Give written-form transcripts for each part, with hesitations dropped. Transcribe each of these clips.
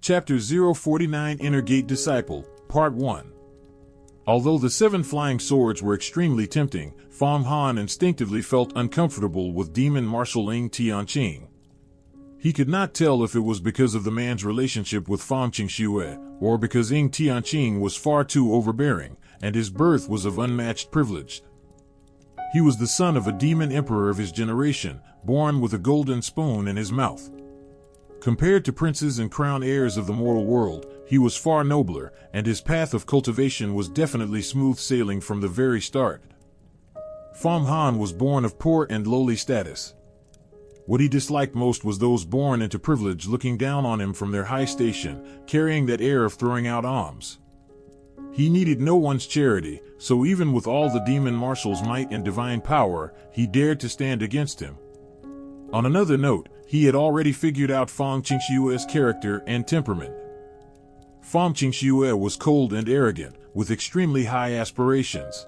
Chapter 049 Inner Gate Disciple, Part 1. Although the 7 flying swords were extremely tempting, Fang Han instinctively felt uncomfortable with demon marshal Xianxia. He could not tell if it was because of the man's relationship with Xianxia, or because Xianxia was far too overbearing, and his birth was of unmatched privilege. He was the son of a demon emperor of his generation, born with a golden spoon in his mouth. Compared to princes and crown heirs of the mortal world, he was far nobler, and his path of cultivation was definitely smooth sailing from the very start. Fang Han was born of poor and lowly status. What he disliked most was those born into privilege looking down on him from their high station, carrying that air of throwing out alms. He needed no one's charity, so even with all the demon marshal's might and divine power, he dared to stand against him. On another note, he had already figured out Xianxia's character and temperament. Xianxia was cold and arrogant, with extremely high aspirations.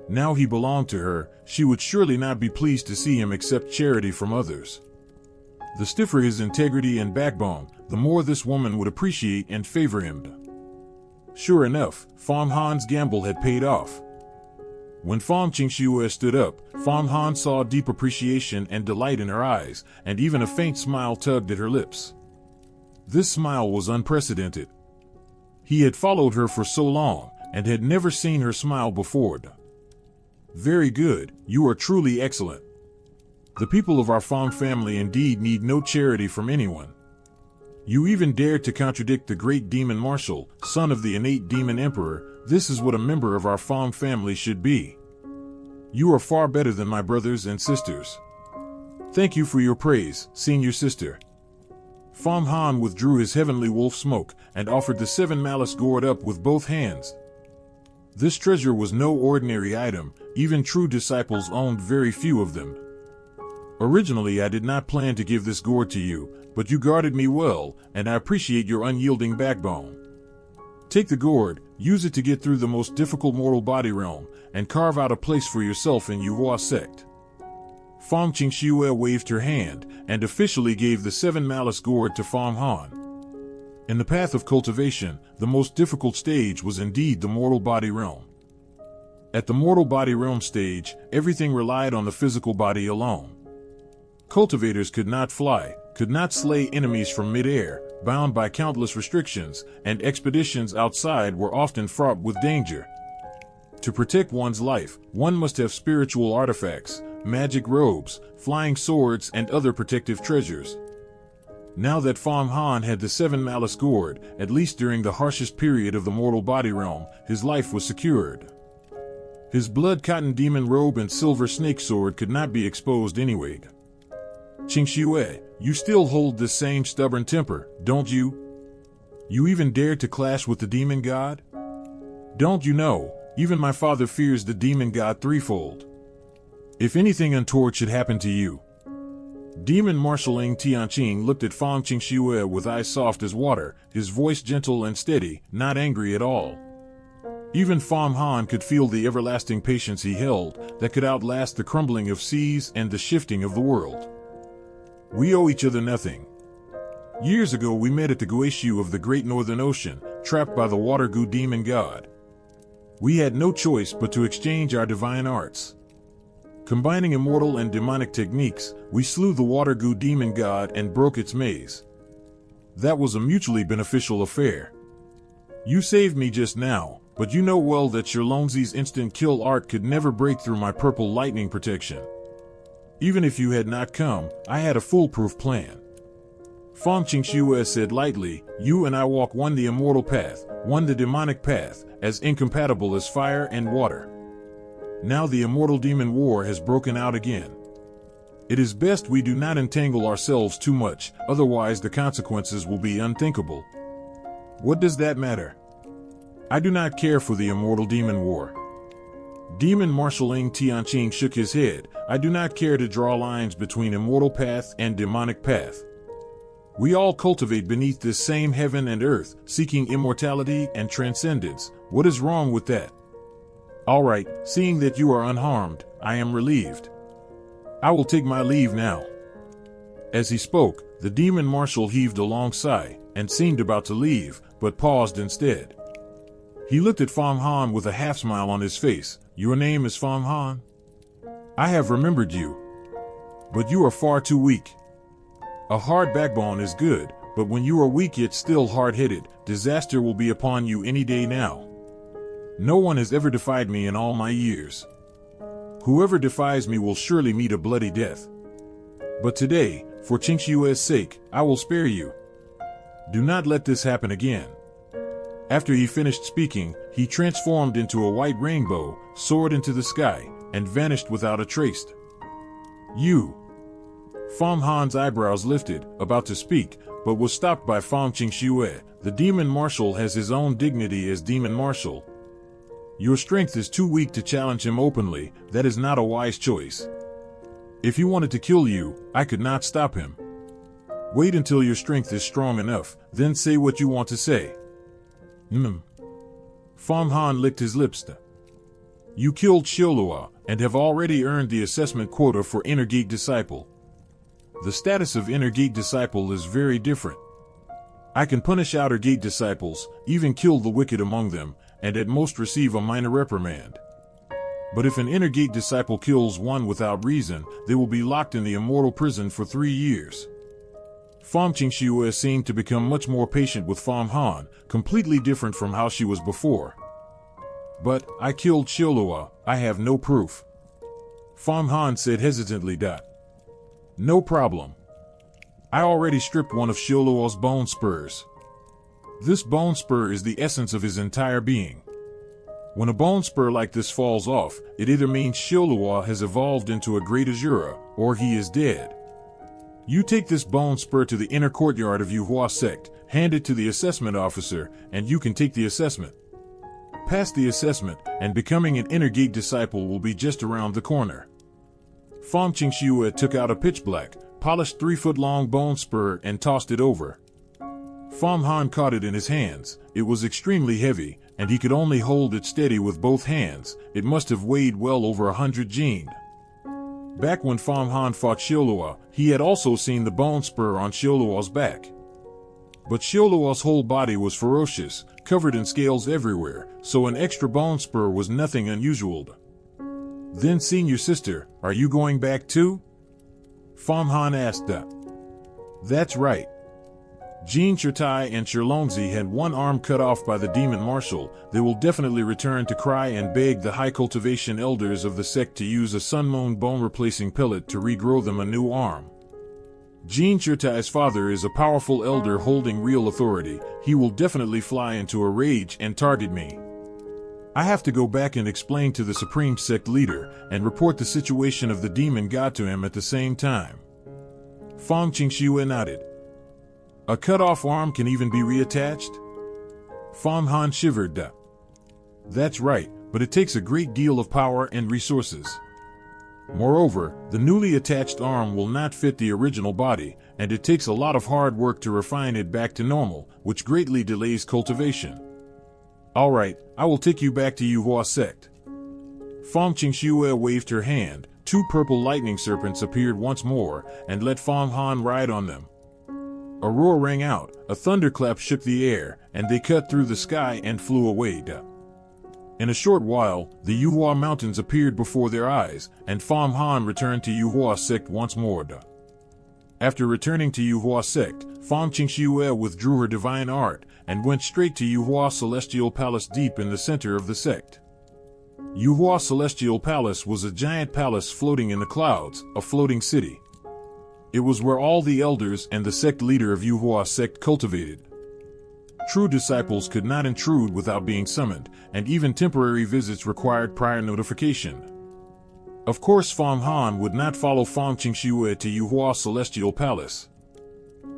Now he belonged to her, she would surely not be pleased to see him accept charity from others. The stiffer his integrity and backbone, the more this woman would appreciate and favor him. Sure enough, Fang Han's gamble had paid off. When Xianxia stood up, Fang Han saw deep appreciation and delight in her eyes, and even a faint smile tugged at her lips. This smile was unprecedented. He had followed her for so long, and had never seen her smile before. Very good, you are truly excellent. The people of our Fang family indeed need no charity from anyone. You even dared to contradict the great demon marshal, son of the innate demon emperor. This is what a member of our Fang family should be. You are far better than my brothers and sisters. Thank you for your praise, senior sister. Fang Han withdrew his heavenly wolf smoke and offered the 7 malice gourd up with both hands. This treasure was no ordinary item, even true disciples owned very few of them. Originally I did not plan to give this gourd to you, but you guarded me well, and I appreciate your unyielding backbone. Take the gourd, use it to get through the most difficult mortal body realm, and carve out a place for yourself in Yuhua sect. Xianxia waved her hand, and officially gave the 7 malice gourd to Fang Han. In the path of cultivation, the most difficult stage was indeed the mortal body realm. At the mortal body realm stage, everything relied on the physical body alone. Cultivators could not fly, could not slay enemies from mid-air, bound by countless restrictions, and expeditions outside were often fraught with danger. To protect one's life, one must have spiritual artifacts, magic robes, flying swords, and other protective treasures. Now that Fang Han had the 7 malice gourd, at least during the harshest period of the mortal body realm, his life was secured. His blood cotton demon robe and silver snake sword could not be exposed anyway. Xianxia, you still hold this same stubborn temper, don't you? You even dared to clash with the demon god? Don't you know, even my father fears the demon god threefold. If anything untoward should happen to you. Demon Marshal Xianxia looked at Xianxia with eyes soft as water, his voice gentle and steady, not angry at all. Even Fang Han could feel the everlasting patience he held, that could outlast the crumbling of seas and the shifting of the world. We owe each other nothing. Years ago we met at the Guishu of the Great Northern Ocean, trapped by the water goo demon god. We had no choice but to exchange our divine arts. Combining immortal and demonic techniques, we slew the water goo demon god and broke its maze. That was a mutually beneficial affair. You saved me just now, but you know well that Shirlonzi's instant kill art could never break through my purple lightning protection. Even if you had not come, I had a foolproof plan. Xianxia said lightly, you and I walk one the immortal path, one the demonic path, as incompatible as fire and water. Now the immortal demon war has broken out again. It is best we do not entangle ourselves too much, otherwise the consequences will be unthinkable. What does that matter? I do not care for the immortal demon war. Demon Marshal Xianxia shook his head. I do not care to draw lines between immortal path and demonic path. We all cultivate beneath this same heaven and earth, seeking immortality and transcendence. What is wrong with that? All right, seeing that you are unharmed, I am relieved. I will take my leave now. As he spoke, the demon marshal heaved a long sigh, and seemed about to leave, but paused instead. He looked at Fang Han with a half-smile on his face. "Your name is Fang Han? I have remembered you. But you are far too weak. A hard backbone is good, but when you are weak yet still hard-headed, disaster will be upon you any day now. No one has ever defied me in all my years. Whoever defies me will surely meet a bloody death. But today, for Xianxia's sake, I will spare you. Do not let this happen again." After he finished speaking, he transformed into a white rainbow, soared into the sky, and vanished without a trace. "You." Fang Han's eyebrows lifted, about to speak, but was stopped by Fang Xianxia. "The demon marshal has his own dignity as demon marshal. Your strength is too weak to challenge him openly. That is not a wise choice. If he wanted to kill you, I could not stop him. Wait until your strength is strong enough, then say what you want to say." Fang Han licked his lips. "You killed Xiaolua and have already earned the assessment quota for Inner Gate Disciple. The status of Inner Gate Disciple is very different. I can punish Outer Gate Disciples, even kill the wicked among them, and at most receive a minor reprimand. But if an Inner Gate Disciple kills one without reason, they will be locked in the immortal prison for 3 years." Fang Xianxia seemed to become much more patient with Fang Han, completely different from how she was before. "But, I killed Xiaolua, I have no proof." Fang Han said hesitantly. "No problem. I already stripped one of Xiaolua's bone spurs. This bone spur is the essence of his entire being. When a bone spur like this falls off, it either means Xiaolua has evolved into a great Asura, or he is dead. You take this bone spur to the inner courtyard of Yuhua sect, hand it to the assessment officer, and you can take the assessment. Pass the assessment, and becoming an Inner Gate Disciple will be just around the corner." Fang Xianxia took out a pitch-black, polished 3-foot-long bone spur and tossed it over. Fang Han caught it in his hands. It was extremely heavy, and he could only hold it steady with both hands. It must have weighed well over 100 jin. Back when Fang Han fought Xiaolua, he had also seen the bone spur on Xiaolua's back. But Xiaolua's whole body was ferocious, covered in scales everywhere, so an extra bone spur was nothing unusual. "Then, senior sister, are you going back too?" Fang Han asked. "That's right. Jin Chertai and Sherlongzi had one arm cut off by the demon marshal. They will definitely return to cry and beg the high cultivation elders of the sect to use a sun-moon bone-replacing pellet to regrow them a new arm. Jin Chertai's father is a powerful elder holding real authority. He will definitely fly into a rage and target me. I have to go back and explain to the supreme sect leader and report the situation of the demon god to him at the same time." Fang Xianxia nodded. "A cut-off arm can even be reattached?" Fang Han shivered. "That's right, but it takes a great deal of power and resources. Moreover, the newly attached arm will not fit the original body, and it takes a lot of hard work to refine it back to normal, which greatly delays cultivation. All right, I will take you back to Yuhua sect." Fang Xianxia waved her hand. 2 purple lightning serpents appeared once more, and let Fang Han ride on them. A roar rang out, a thunderclap shook the air, and they cut through the sky and flew away. In a short while, the Yuhua mountains appeared before their eyes, and Fang Han returned to Yuhua sect once more. After returning to Yuhua sect, Fang Xianxia withdrew her divine art, and went straight to Yuhua Celestial Palace deep in the center of the sect. Yuhua Celestial Palace was a giant palace floating in the clouds, a floating city. It was where all the elders and the sect leader of Yuhua sect cultivated. True disciples could not intrude without being summoned, and even temporary visits required prior notification. Of course, Fang Han would not follow Fang Xianxia to Yuhua Celestial Palace.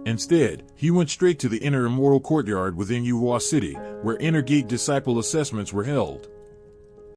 Instead, he went straight to the inner immortal courtyard within Yuhua City, where Inner Gate Disciple assessments were held.